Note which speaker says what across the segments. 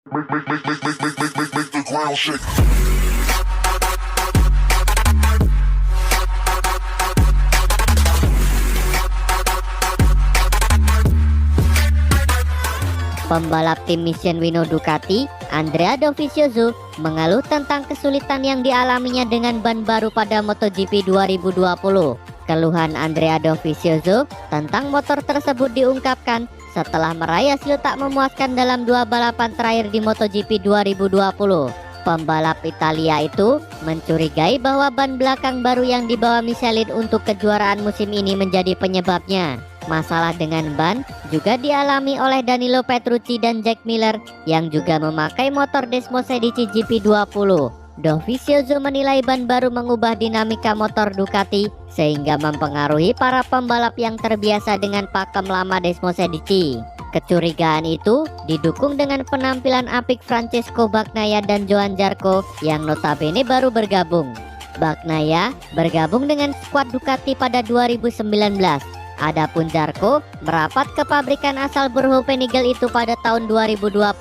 Speaker 1: Make the ground shake.
Speaker 2: Pembalap tim Mission-Winnow Ducati, Andrea Dovizioso, mengeluh tentang kesulitan yang dialaminya dengan ban baru pada MotoGP 2020. Keluhan Andrea Dovizioso tentang motor tersebut diungkapkan setelah meraih hasil tak memuaskan dalam dua balapan terakhir di MotoGP 2020. Pembalap Italia itu mencurigai bahwa ban belakang baru yang dibawa Michelin untuk kejuaraan musim ini menjadi penyebabnya. Masalah dengan ban juga dialami oleh Danilo Petrucci dan Jack Miller yang juga memakai motor Desmosedici GP20. Dovizioso menilai ban baru mengubah dinamika motor Ducati sehingga mempengaruhi para pembalap yang terbiasa dengan pakem lama Desmosedici. Kecurigaan itu didukung dengan penampilan apik Francesco Bagnaia dan Johann Zarco yang notabene baru bergabung. Bagnaia bergabung dengan skuad Ducati pada 2019. Adapun Zarco merapat ke pabrikan asal Burho-Panigale itu pada tahun 2020.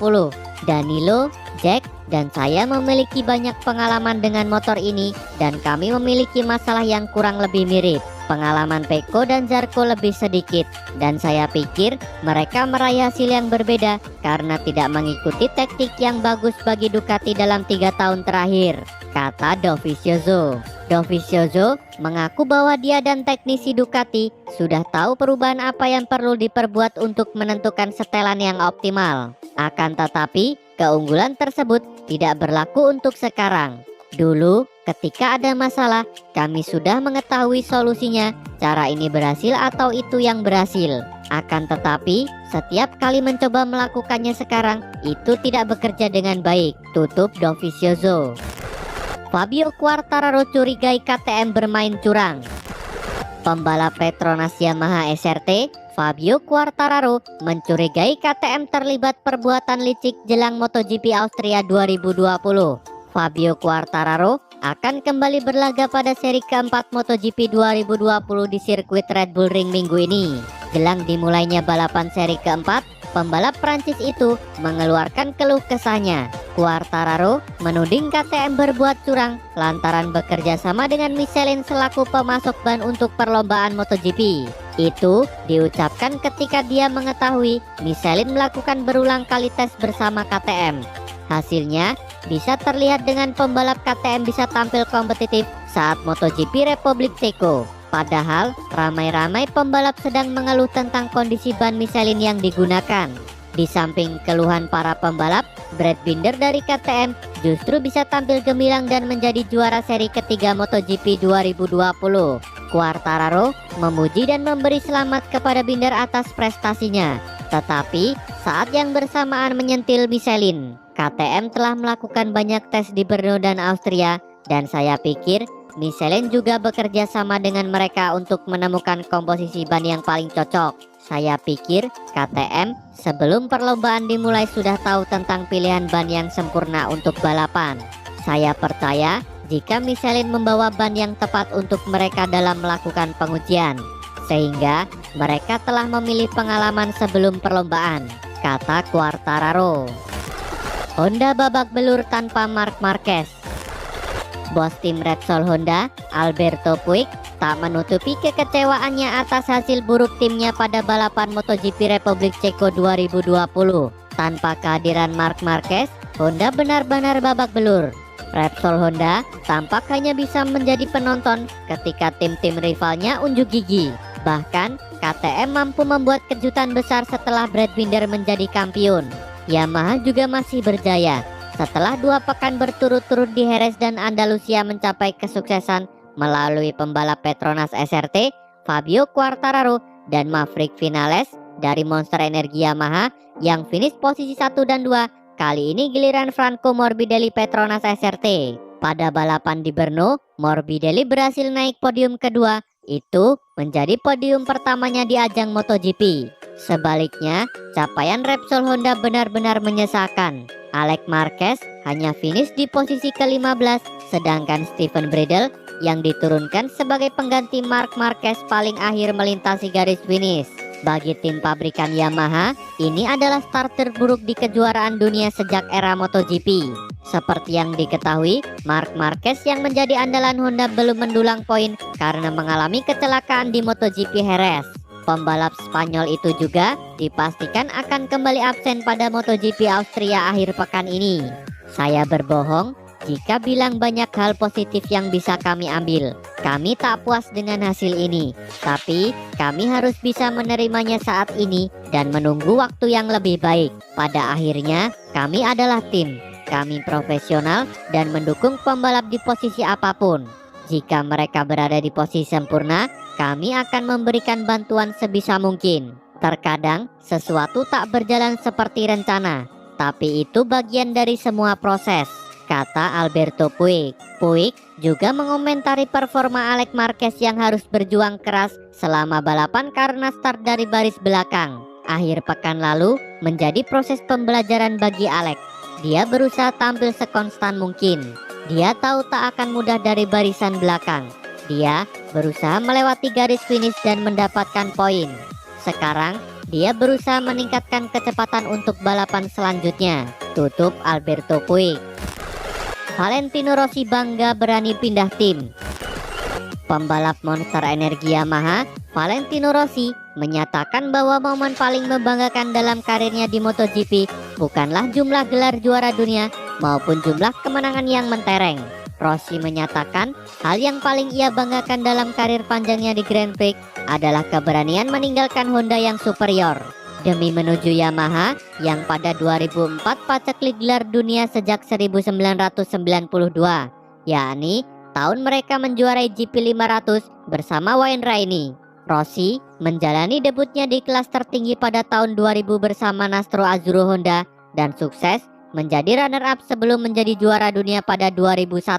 Speaker 2: Danilo, Jack, dan saya memiliki banyak pengalaman dengan motor ini dan kami memiliki masalah yang kurang lebih mirip. Pengalaman Pecco dan Zarco lebih sedikit dan saya pikir mereka meraih hasil yang berbeda karena tidak mengikuti taktik yang bagus bagi Ducati dalam 3 tahun terakhir, kata Dovizioso. Dovizioso mengaku bahwa dia dan teknisi Ducati sudah tahu perubahan apa yang perlu diperbuat untuk menentukan setelan yang optimal. Akan tetapi, keunggulan tersebut tidak berlaku untuk sekarang. Dulu, ketika ada masalah, kami sudah mengetahui solusinya. Cara ini berhasil atau itu yang berhasil. Akan tetapi, setiap kali mencoba melakukannya sekarang, itu tidak bekerja dengan baik, tutup Dovizioso. Fabio Quartararo curigai KTM bermain curang. Pembalap Petronas Yamaha SRT, Fabio Quartararo, mencurigai KTM terlibat perbuatan licik jelang MotoGP Austria 2020. Fabio Quartararo akan kembali berlaga pada seri keempat MotoGP 2020 di sirkuit Red Bull Ring minggu ini. Jelang dimulainya balapan seri keempat, pembalap Prancis itu mengeluarkan keluh kesahnya. Quartararo menuding KTM berbuat curang lantaran bekerja sama dengan Michelin selaku pemasok ban untuk perlombaan MotoGP. Itu diucapkan ketika dia mengetahui Michelin melakukan berulang kali tes bersama KTM. Hasilnya bisa terlihat dengan pembalap KTM bisa tampil kompetitif saat MotoGP Republik Ceko. Padahal ramai-ramai pembalap sedang mengeluh tentang kondisi ban Michelin yang digunakan. Di samping keluhan para pembalap, Brad Binder dari KTM justru bisa tampil gemilang dan menjadi juara seri ketiga MotoGP 2020. Quartararo memuji dan memberi selamat kepada Binder atas prestasinya. Tetapi saat yang bersamaan menyentil Michelin. KTM telah melakukan banyak tes di Brno dan Austria dan saya pikir Michelin juga bekerja sama dengan mereka untuk menemukan komposisi ban yang paling cocok. Saya pikir KTM sebelum perlombaan dimulai sudah tahu tentang pilihan ban yang sempurna untuk balapan. Saya percaya jika Michelin membawa ban yang tepat untuk mereka dalam melakukan pengujian, sehingga mereka telah memilih pengalaman sebelum perlombaan, kata Quartararo. Honda babak belur tanpa Marc Marquez. Bos tim Repsol Honda, Alberto Puig, tak menutupi kekecewaannya atas hasil buruk timnya pada balapan MotoGP Republik Ceko 2020. Tanpa kehadiran Marc Marquez, Honda benar-benar babak belur. Repsol Honda tampak hanya bisa menjadi penonton ketika tim-tim rivalnya unjuk gigi. Bahkan, KTM mampu membuat kejutan besar setelah Brad Binder menjadi kampiun. Yamaha juga masih berjaya setelah 2 pekan berturut-turut di Jerez dan Andalusia mencapai kesuksesan melalui pembalap Petronas SRT, Fabio Quartararo dan Maverick Vinales dari Monster Energi Yamaha yang finish posisi 1 dan 2. Kali ini giliran Franco Morbidelli Petronas SRT. Pada balapan di Brno, Morbidelli berhasil naik podium kedua. Itu menjadi podium pertamanya di ajang MotoGP. Sebaliknya, capaian Repsol Honda benar-benar menyesakan. Alex Marquez hanya finish di posisi ke-15, sedangkan Steven Bradl yang diturunkan sebagai pengganti Marc Marquez paling akhir melintasi garis finish. Bagi tim pabrikan Yamaha, ini adalah start terburuk di kejuaraan dunia sejak era MotoGP. Seperti yang diketahui, Marc Marquez yang menjadi andalan Honda belum mendulang poin karena mengalami kecelakaan di MotoGP Jerez. Pembalap Spanyol itu juga dipastikan akan kembali absen pada MotoGP Austria akhir pekan ini. Saya berbohong jika bilang banyak hal positif yang bisa kami ambil. Kami tak puas dengan hasil ini, tapi kami harus bisa menerimanya saat ini dan menunggu waktu yang lebih baik. Pada akhirnya, kami adalah tim. Kami profesional dan mendukung pembalap di posisi apapun. Jika mereka berada di posisi sempurna, kami akan memberikan bantuan sebisa mungkin. Terkadang, sesuatu tak berjalan seperti rencana, tapi itu bagian dari semua proses, kata Alberto Puig. Puig juga mengomentari performa Alex Marquez yang harus berjuang keras selama balapan karena start dari baris belakang. Akhir pekan lalu menjadi proses pembelajaran bagi Alex. Dia berusaha tampil sekonstan mungkin. Dia tahu tak akan mudah dari barisan belakang. Dia berusaha melewati garis finish dan mendapatkan poin. Sekarang dia berusaha meningkatkan kecepatan untuk balapan selanjutnya, tutup Alberto Puig. Valentino Rossi bangga berani pindah tim. Pembalap Monster Energi Yamaha, Valentino Rossi, menyatakan bahwa momen paling membanggakan dalam karirnya di MotoGP bukanlah jumlah gelar juara dunia maupun jumlah kemenangan yang mentereng. Rossi menyatakan hal yang paling ia banggakan dalam karir panjangnya di Grand Prix adalah keberanian meninggalkan Honda yang superior demi menuju Yamaha yang pada 2004 paceklik gelar dunia sejak 1992, yakni tahun mereka menjuarai GP 500 bersama Wayne Rainey. Rossi menjalani debutnya di kelas tertinggi pada tahun 2000 bersama Nastro Azzurro Honda dan sukses menjadi runner-up sebelum menjadi juara dunia pada 2001.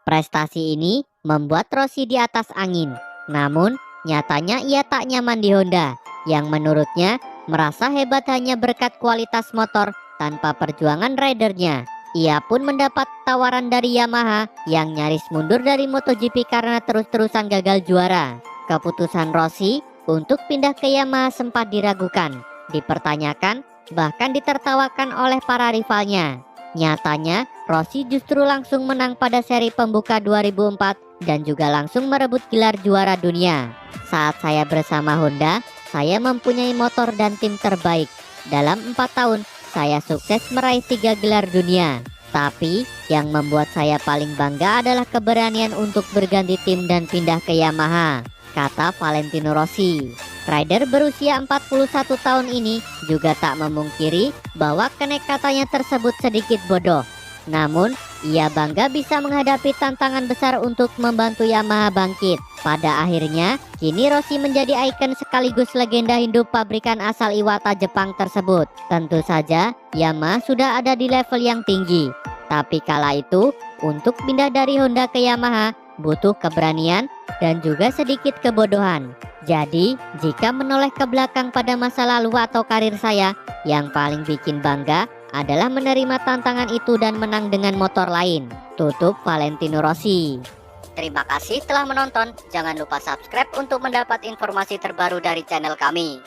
Speaker 2: Prestasi ini membuat Rossi di atas angin. Namun, nyatanya ia tak nyaman di Honda, yang menurutnya merasa hebat hanya berkat kualitas motor tanpa perjuangan ridernya. Ia pun mendapat tawaran dari Yamaha yang nyaris mundur dari MotoGP karena terus-terusan gagal juara. Keputusan Rossi untuk pindah ke Yamaha sempat diragukan, dipertanyakan, bahkan ditertawakan oleh para rivalnya. Nyatanya, Rossi justru langsung menang pada seri pembuka 2004 dan juga langsung merebut gelar juara dunia. Saat saya bersama Honda, saya mempunyai motor dan tim terbaik. Dalam 4 tahun, saya sukses meraih 3 gelar dunia. Tapi, yang membuat saya paling bangga adalah keberanian untuk berganti tim dan pindah ke Yamaha, kata Valentino Rossi. Rider berusia 41 tahun ini juga tak memungkiri bahwa kenekatannya tersebut sedikit bodoh. Namun, ia bangga bisa menghadapi tantangan besar untuk membantu Yamaha bangkit. Pada akhirnya, kini Rossi menjadi ikon sekaligus legenda hidup pabrikan asal Iwata, Jepang tersebut. Tentu saja, Yamaha sudah ada di level yang tinggi. Tapi kala itu, untuk pindah dari Honda ke Yamaha, butuh keberanian dan juga sedikit kebodohan. Jadi, jika menoleh ke belakang pada masa lalu atau karir saya, yang paling bikin bangga adalah menerima tantangan itu dan menang dengan motor lain, tutup Valentino Rossi. Terima kasih telah menonton. Jangan lupa subscribe untuk mendapat informasi terbaru dari channel kami.